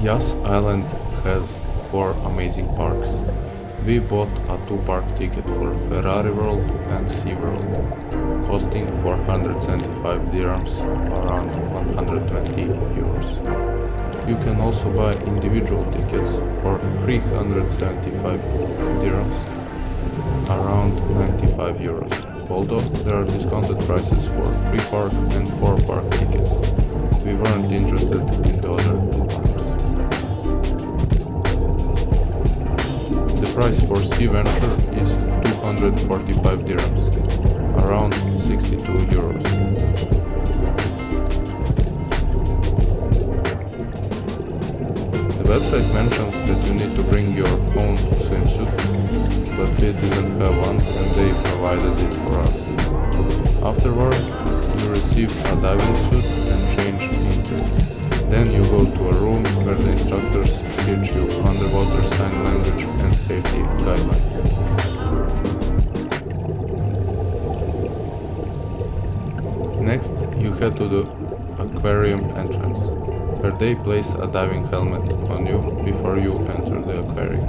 Yas Island has 4 amazing parks. We bought a 2-park ticket for Ferrari World and SeaWorld, costing 475 dirhams, around 120 euros. You can also buy individual tickets for 375 dirhams, around 95 euros, although there are discounted prices for 3-park and 4-park tickets. We weren't interested in the other 2 parks. The price for SeaVenture is 245 dirhams, around 62 euros. The website mentions that you need to bring your own swimsuit, but we didn't have one and they provided it for us. Afterward, you receive a diving suit and change into it. Then you go to a room where the instructors teach you underwater sign language and safety guidelines. Next, you head to the Aquarium entrance, where they place a diving helmet on you before you enter the aquarium.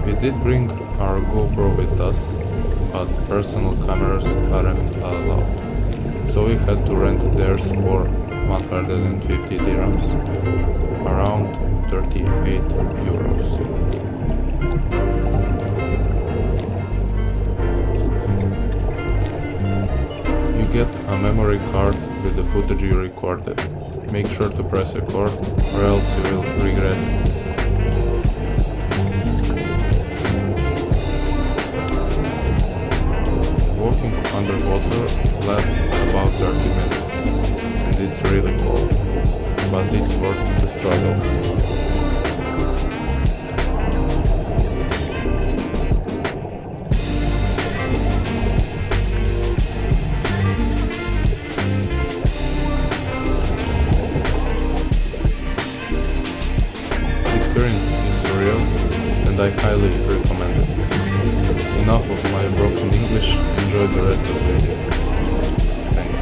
We did bring our GoPro with us, but personal cameras aren't allowed, so we had to rent theirs for 150 dirhams, around 38 euros. You get a memory card with the footage you recorded. Make sure to press record or else you will regret it. Walking underwater lasts about 30 minutes, and it's really cold, but it's worth the struggle. The experience is surreal, and I highly recommend it. Enough of my broken English, enjoy the rest of the video. Thanks.